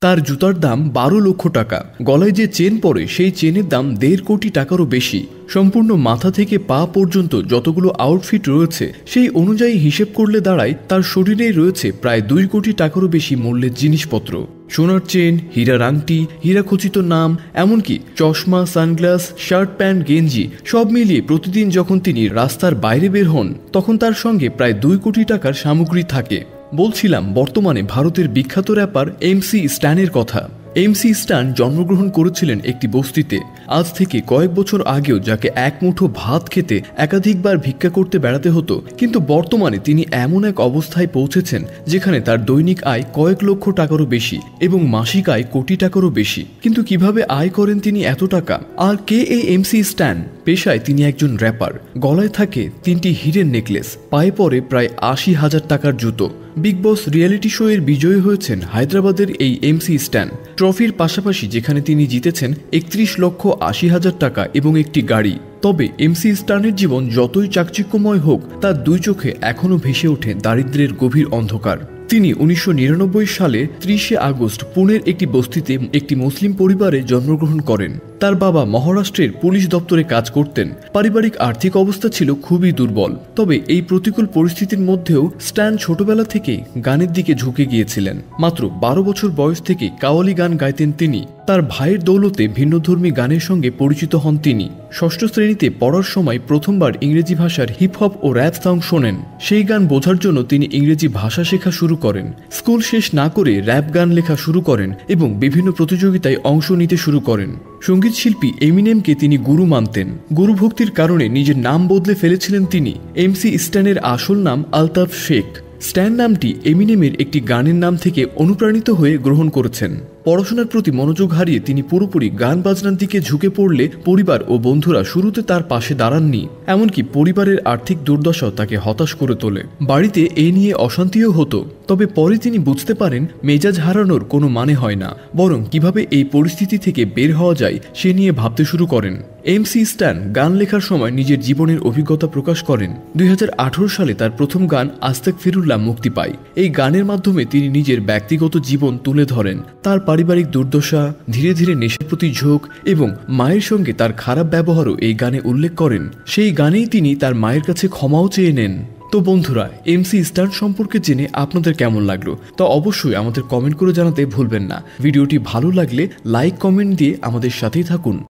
তার জুতার দাম 12 লক্ষ টাকা। গলায় যে চেন পরে সেই চেনের দাম 1.5 কোটি টাকারও বেশি। সম্পূর্ণ মাথা থেকে পা পর্যন্ত যতগুলো আউটফিট রয়েছে সেই অনুযায়ী হিসেব করলে দাঁড়ায় তার শরীরেই রয়েছে প্রায় 2 কোটি টাকারও বেশি মূল্যের জিনিসপত্র। সোনার চেন, হীরার আংটি, হীরাখচিত নাম, এমনকি চশমা, সানগ্লাস, শার্ট, প্যান্ট, গেঞ্জি সব মিলিয়ে প্রতিদিন যখন তিনি রাস্তার বাইরে বের হন তখন তার সঙ্গে প্রায় 2 কোটি টাকার সামগ্রী থাকে। বলছিলাম বর্তমানে ভারতের বিখ্যাত র্যাপার MC স্ট্যানের কথা। MC স্ট্যান জন্মগ্রহণ করেছিলেন একটি বস্তিতে। আজ থেকে কয়েক বছর আগেও যাকে এক মুঠো ভাত খেতে একাধিকবার ভিক্ষা করতে বেড়াতে হতো, কিন্তু বর্তমানে তিনি এমন এক অবস্থায় পৌঁছেছেন যেখানে তার দৈনিক আয় কয়েক লক্ষ টাকারও বেশি এবং মাসিক আয় কোটি টাকারও বেশি। কিন্তু কিভাবে আয় করেন তিনি এত টাকা? আর কে এই MC স্ট্যান? পেশায় তিনি একজন র্যাপার। গলায় থাকে 3টি হীরের নেকলেস, পায়ে পরে প্রায় 80,000 টাকার জুতো। বিগ বস রিয়েলিটি শো এর বিজয়ী হয়েছেন হায়দ্রাবাদের এই MC স্ট্যান। ট্রফির পাশাপাশি যেখানে তিনি জিতেছেন 31,80,000 টাকা এবং একটি গাড়ি। তবে MC স্ট্যানের জীবন যতই চাকচিক্যময় হোক, তার 2 চোখে এখনও ভেসে ওঠে দারিদ্র্যের গভীর অন্ধকার। তিনি 1999 সালে 30 আগস্ট পুনের একটি বস্তিতে একটি মুসলিম পরিবারে জন্মগ্রহণ করেন। তার বাবা মহারাষ্ট্রের পুলিশ দপ্তরে কাজ করতেন। পারিবারিক আর্থিক অবস্থা ছিল খুবই দুর্বল। তবে এই প্রতিকূল পরিস্থিতির মধ্যেও স্ট্যান ছোটবেলা থেকেই গানের দিকে ঝুঁকে গিয়েছিলেন। মাত্র 12 বছর বয়স থেকে কাওয়ালি গান গাইতেন তিনি। তার ভাইয়ের দৌলতে ভিন্নধর্মী গানের সঙ্গে পরিচিত হন তিনি। 6ষ্ঠ শ্রেণীতে পড়ার সময় প্রথমবার ইংরেজি ভাষার হিপহপ ও র্যাপ সং শোনেন। সেই গান বোঝার জন্য তিনি ইংরেজি ভাষা শেখা শুরু করেন। স্কুল শেষ না করে র্যাপ গান লেখা শুরু করেন এবং বিভিন্ন প্রতিযোগিতায় অংশ নিতে শুরু করেন। সঙ্গীত শিল্পী এমিনেমকে তিনি গুরু মানতেন। গুরুভক্তির কারণে নিজের নাম বদলে ফেলেছিলেন তিনি। MC স্ট্যানের আসল নাম আলতাফ শেখ। স্ট্যান নামটি এমিনেমের একটি গানের নাম থেকে অনুপ্রাণিত হয়ে গ্রহণ করেছেন। পড়াশোনার প্রতি মনোযোগ হারিয়ে তিনি পুরোপুরি গান বাজনার দিকে ঝুঁকে পড়লে পরিবার ও বন্ধুরা শুরুতে তার পাশে দাঁড়াননি। এমনকি পরিবারের আর্থিক দুর্দশাও তাকে হতাশ করে তোলে। বাড়িতে এ নিয়ে অশান্তিও হতো। তবে পরে তিনি বুঝতে পারেন মেজাজ হারানোর কোনো মানে হয় না, বরং কিভাবে এই পরিস্থিতি থেকে বের হওয়া যায় সে নিয়ে ভাবতে শুরু করেন। MC স্ট্যান গান লেখার সময় নিজের জীবনের অভিজ্ঞতা প্রকাশ করেন। 2018 সালে তার প্রথম গান আস্তাগফিরুল্লাহ মুক্তি পায়। এই গানের মাধ্যমে তিনি নিজের ব্যক্তিগত জীবন তুলে ধরেন। তার পারিবারিক দুর্দশা, ধীরে ধীরে নেশার প্রতি ঝোঁক এবং মায়ের সঙ্গে তার খারাপ ব্যবহারও এই গানে উল্লেখ করেন। সেই গানেই তিনি তার মায়ের কাছে ক্ষমাও চেয়ে নেন। তো বন্ধুরা, MC স্ট্যান সম্পর্কে জেনে আপনাদের কেমন লাগলো তা অবশ্যই আমাদের কমেন্ট করে জানাতে ভুলবেন না। ভিডিওটি ভালো লাগলে লাইক কমেন্ট দিয়ে আমাদের সাথেই থাকুন।